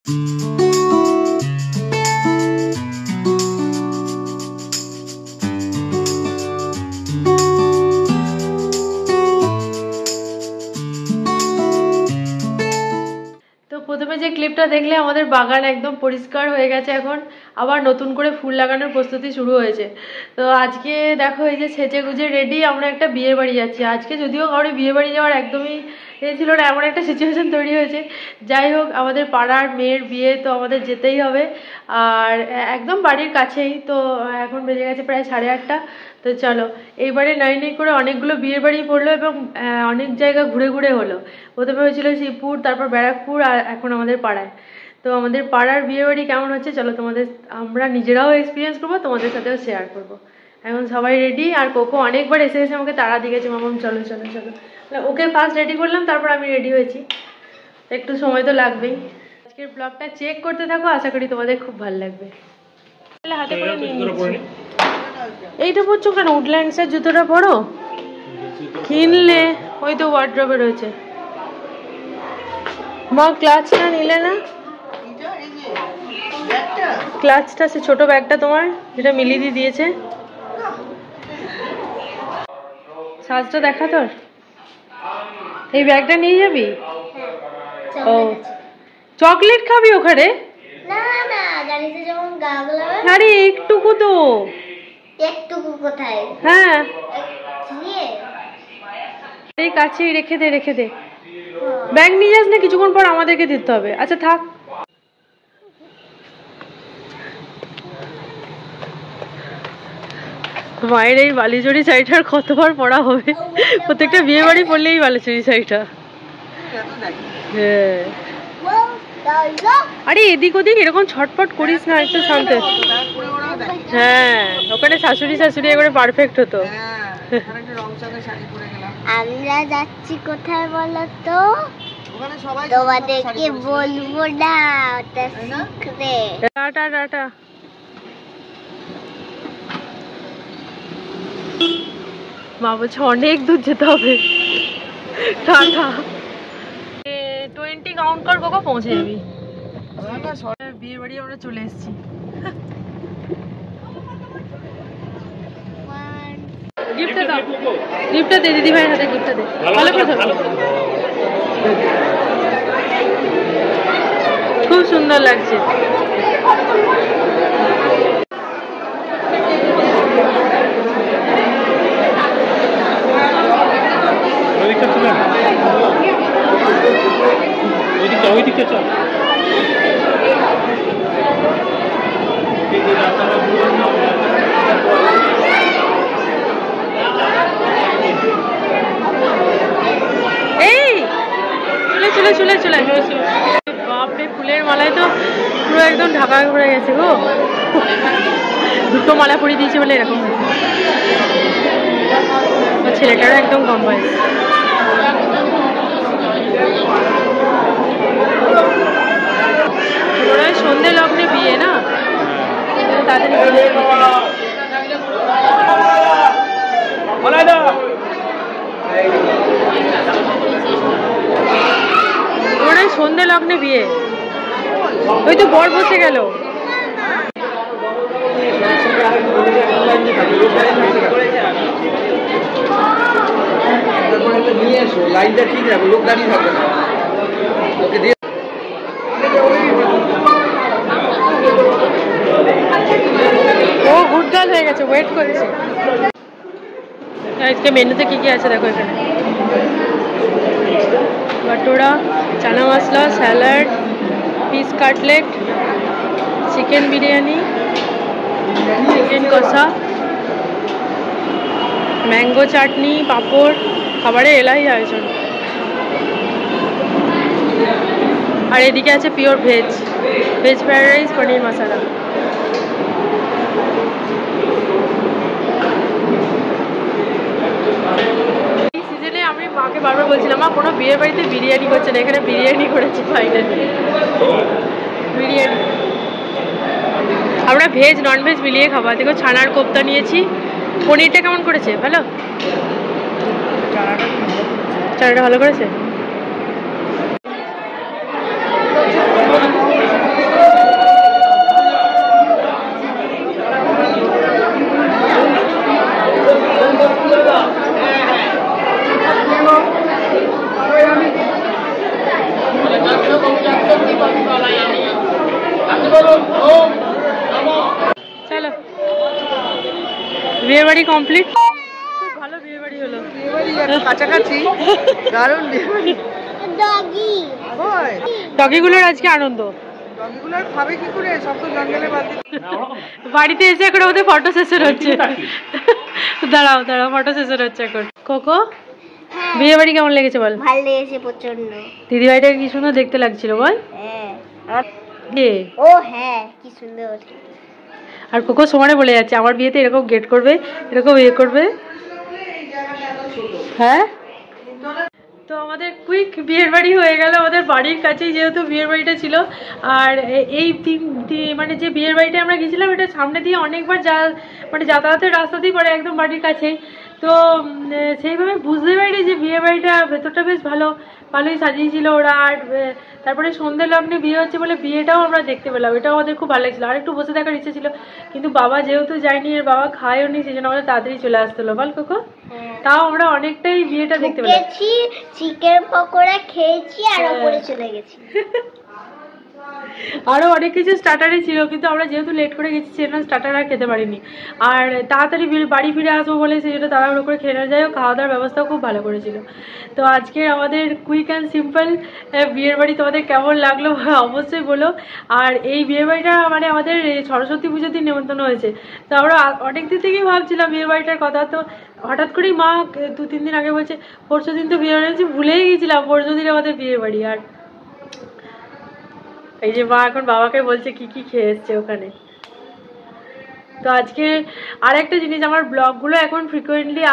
প্রথমে যে ক্লিপটা দেখলে আমাদের বাগান একদম পরিষ্কার হয়ে গেছে, এখন আবার নতুন করে ফুল লাগানোর প্রস্তুতি শুরু হয়েছে। তো আজকে দেখো এই যে সেজে গুজে রেডি, আমরা একটা বিয়ে বাড়ি যাচ্ছি। আজকে যদিও কারো বিয়ে বাড়ি যাওয়ার একদমই ছিল না, এমন একটা সিচুয়েশন তৈরি হয়েছে। যাই হোক, আমাদের পাড়ার মেয়ের বিয়ে, তো আমাদের যেতেই হবে। আর একদম বাড়ির কাছেই। তো এখন বেজে গেছে প্রায় 8:30। তো চলো, এইবারে নাই করে অনেকগুলো বিয়ে বাড়ি পড়লো এবং অনেক জায়গা ঘুরে ঘুরে হলো। প্রথমে হয়েছিল শিবপুর, তারপর ব্যারাকপুর, আর এখন আমাদের পাড়ায়। তো আমাদের পাড়ার বিয়ে বাড়ি কেমন হচ্ছে চলো আমরা নিজেরাও এক্সপিরিয়েন্স করবো, তোমাদের সাথেও শেয়ার করবো। এখন সবাই রেডি, আর কোকো অনেকবার এসে এসে আমাকে তাড়া দিয়ে গেছে, মামাম চলো চলো চলো। ওকে ফার্স্ট রেডি করলাম, তারপর আমি রেডি হয়েছি। একটু সময় তো লাগবেই। আজকের ব্লগটা চেক করতে থাকো, আশা করি তোমাদের খুব ভালো লাগবে। হাতে করে নিয়ে নিচ্ছি। এইটা পরছো কেন? উডল্যান্ডসের জুতোটা পরো, কিনলে ওই তো ওয়ার্ড্রবে রয়েছে। মা ক্লাচটা নিলে না? ক্লাচটা, সে ছোট ব্যাগটা তোমার, যেটা মিলিদি দিয়েছে। সাজটা দেখা তোর, এই ব্যাগটা নিয়ে যাবি? ও, চকলেট খাবি ওখানে? আরে একটুকু তো। একটুকু কোথায়? হ্যাঁ, এই কাছেই রেখে দে, রেখে দে। ব্যাগ নিয়ে যাস না, কিছুক্ষণ পর আমাদেরকে দিতে হবে। আচ্ছা থাক। মায়ের এই বালিচুরি শাড়িটার কতবার পরা হবে? প্রত্যেকটা বিয়ে বাড়ি পরলেই বালিচুরি শাড়িটা। হ্যাঁ, আরে এদিক ওদিক এরকম ছটপট করিস না, একটু শান্ত। হ্যাঁ, ওখানে শাশুড়ি শাশুড়ি একবারে পারফেক্ট হতো। আমরা যাচ্ছি কোথায় বলো তো? তোমাদেরকে বলবো না, ওটা সিক্রেট। Tata tata. মা বলছে অনেক দূর যেতে হবে। টাটা। 20 কাউন্ট কর, কখন পৌঁছে যাবি? বিয়ে বাড়ি আমরা চলে এসেছি। গিফটটা দাও, গিফটটা দে দিদি ভাইয়ের হাতে, গিফটটা দে। ভালো করে ধরো। খুব সুন্দর লাগছে। ওইদিকে চল। এই চলে চলে চলে চলে। বাপরে, ফুলের মালায় তো পুরো একদম ঢাকা পড়ে গেছে গো। দুটো মালা পরিয়ে দিয়েছে বলে এরকম হয়েছে। ছেলেটারও একদম কম বয়স। সন্ধে লগ্নে বিয়ে না, তাদের সন্ধে লগ্নে বিয়ে। ওই তো বর বসে গেল। লাইনটা ঠিক রাখো, লোক দাঁড়িয়ে থাকবে না। ওকে দিয়ে ও গুডগার্ল হয়ে গেছে, ওয়েট করেছে। আজকে মেনুতে কি কি আছে দেখো। এখানে bhatura, chana masala, salad, peas cutlet, chicken biryani, chicken কষা, ম্যাঙ্গো চাটনি, পাঁপড়। খাবারে এলাই আয়োজন। আর এদিকে আছে pure veg, veg fried rice, paneer masala. এই সিজনে আমি মাকে বারবার বলছিলাম, মা কোনো বিয়ে বাড়িতে বিরিয়ানি করছে না, এখানে বিরিয়ানি করেছি ফাইনালি। বিরিয়ানি আমরা ভেজ নন ভেজ মিলিয়ে খাবো। দেখো ছানার কোপ্তা নিয়েছি। পনিরটা কেমন করেছে? ভালো, চানাটা ভালো করেছে। বাড়ি কমপ্লিট। খুব ভালো বিয়ে বাড়ি হলো, কাছাকাছি দারুণ বিয়ে বাড়ি। ডগি ডগিগুলোর আজকে আনন্দ। ডগিগুলো খাবে কি করে, সব তো জঙ্গলে বাঁধে। বাড়িতে এসে এখন ওদের ফটো সেশন হচ্ছে। দাঁড়াও দাঁড়াও, ফটো সেশন হচ্ছে এখন। কোকো বিয়ে বাড়ি কেমন লেগেছে বল? ভালো লেগেছে প্রচন্ড। দিদি বাড়িটা কি সুন্দর দেখতে লাগছিল বল। হ্যাঁ ও হ্যাঁ কি সুন্দর। আর কোকো সমানে বলে যাচ্ছে আমার বিয়েতে এরকম গেট করবে, এরকম ইয়ে করবে। হ্যাঁ, তো আমাদের কুইক বিয়ের বাড়ি হয়ে গেল আমাদের বাড়ির কাছেই, যেহেতু বিয়ের বাড়িটা ছিল। আর এই মানে যে বিয়ের বাড়িটা আমরা গেছিলাম এটা সামনে দিয়ে অনেকবার মানে যাতায়াতের রাস্তাতেই পড়ে, একদম বাড়ির কাছেই। তো সেইভাবে বুঝতে পারিনি যে বিয়ে বাড়িটা ভেতরটা বেশ ভালোই সাজিয়েছিল ওরা। আর তারপরে সন্ধ্যে লগ্নে বিয়ে হচ্ছে বলে বিয়েটাও আমরা দেখতে পেলাম, এটাও আমাদের খুব ভালো লাগছিল। আর একটু বসে থাকার ইচ্ছে ছিল, কিন্তু বাবা যেহেতু যায়নি আর বাবা খায়ও নি, সেই জন্য আমাদের তাড়াতাড়ি চলে আসতে হলো বল কোকো। তাও আমরা অনেকটাই বিয়েটা দেখতে পেলাম। চিকেন পকোড়া খেয়েছি আর ওপরে চলে গেছি। আরো অনেক কিছু স্টার্টারে ছিল, কিন্তু আমরা যেহেতু লেট করে গেছি সেজন্য স্টার্টার আর খেতে পারিনি। আর তাড়াতাড়ি বাড়ি ফিরে আসবো বলে সেই জন্য তাড়াহুড়ো করে খেয়ে না যায়, খাওয়া দাওয়ার ব্যবস্থাও খুব ভালো করেছিল। তো আজকে আমাদের কুইক অ্যান্ড সিম্পল বিয়ের বাড়ি তোমাদের কেমন লাগলো অবশ্যই বলো। আর এই বিয়ে বাড়িটা মানে আমাদের সরস্বতী পুজোর দিন নেমন্তন্ন হয়েছে। তো আমরা অনেক দিন থেকেই ভাবছিলাম বিয়ে বাড়িটার কথা। তো হঠাৎ করেই মা 2-3 দিন আগে বলছে পরশু দিন তো বিয়ে বাড়ি হয়েছে, ভুলেই গেছিলাম পরশু দিন আমাদের বিয়ে বাড়ি। আর এই যে মা এখন বাবাকে বলছে কি কি খেয়ে এসছে ওখানে। তো আজকে আরেকটা জিনিস, আমার ব্লগগুলো এখন ফ্রিকোয়েন্টলি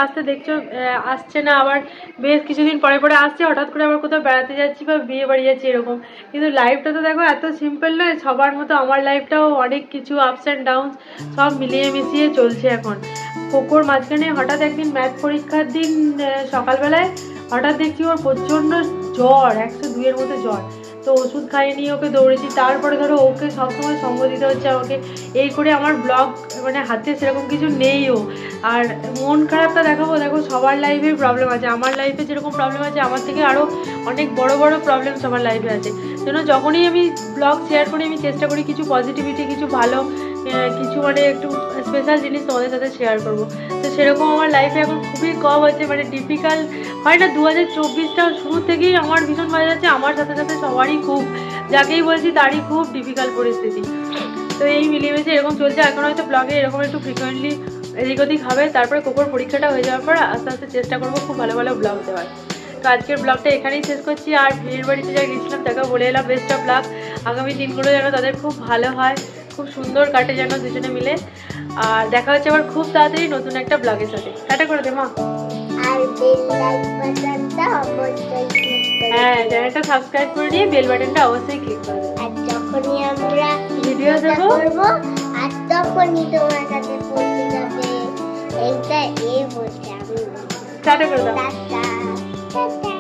আসছে না, আবার বেশ কিছুদিন পরে পরে আসছে। হঠাৎ করে আবার কোথাও বেড়াতে যাচ্ছি বা বিয়ে বাড়ি যাচ্ছি এরকম। কিন্তু লাইফটা তো দেখো এত সিম্পল নয়, সবার মতো আমার লাইফটাও অনেক কিছু আপস অ্যান্ড ডাউনস সব মিলিয়ে মিশিয়ে চলছে এখন। কোকোর মাঝখানে হঠাৎ একদিন ম্যাথ পরীক্ষার দিন সকালবেলায় হঠাৎ দেখছি ওর প্রচণ্ড জ্বর, 102-এর মতো জ্বর। তো ওষুধ খাইয়ে নিয়ে ওকে দৌড়েছি। তারপরে ধরো ওকে সবসময় সঙ্গ দিতে হচ্ছে আমাকে, এই করে আমার ব্লগ মানে হাতে সেরকম কিছু নেইও। আর মন খারাপটা দেখো সবার লাইফে প্রবলেম আছে, আমার লাইফে যেরকম প্রবলেম আছে আমার থেকে আরও অনেক বড় বড় প্রবলেম সবার লাইফে আছে। যেন যখনই আমি ব্লগ শেয়ার করি আমি চেষ্টা করি কিছু পজিটিভিটি, কিছু ভালো কিছু মানে একটু স্পেশাল জিনিস তোমাদের সাথে শেয়ার করবো। তো সেরকম আমার লাইফে এখন খুবই কম আছে, মানে ডিফিকাল্ট হয় না। 2024টা শুরু থেকেই আমার ভীষণ ভালো যাচ্ছে, আমার সাথে সাথে সবারই খুব, যাকেই বলছি তারই খুব ডিফিকাল্ট পরিস্থিতি। তো এই মিলিয়ে এরকম চলছে। এখন হয়তো ব্লগে এরকম একটু ফ্রিকোয়েন্টলি এদিক ওদিক হবে। তারপরে কোকোর পরীক্ষাটা হয়ে যাওয়ার পর আস্তে আস্তে চেষ্টা করবো খুব ভালো ভালো ব্লগ দেওয়ার। তো আজকের ব্লগটা এখানেই শেষ করছি। আর বিয়ের বাড়িতে যা গেছিলাম তাকে বলে এলাম বেস্ট অফ লাক, আগামী দিনগুলো যেন তাদের খুব ভালো হয়, খুব সুন্দর কাটে যেন দুজনে মিলে। আর দেখা হচ্ছে আবার খুব তাড়াতাড়ি নতুন একটা ব্লগের সাথে। টাটা করে দে মা। আর বেল বাটনটা অবশ্যই ক্লিক করবে। হ্যাঁ, চ্যানেলটা সাবস্ক্রাইব করে নিয়ে বেল বাটনটা অবশ্যই ক্লিক করে দেবে। আর যখনই আমরা ভিডিও দেবো করবো আর তখনই তোমার কাছে পৌঁছে যাবে। এইটা এই বলছে আমি। টাটা করে দাও। Tata tata.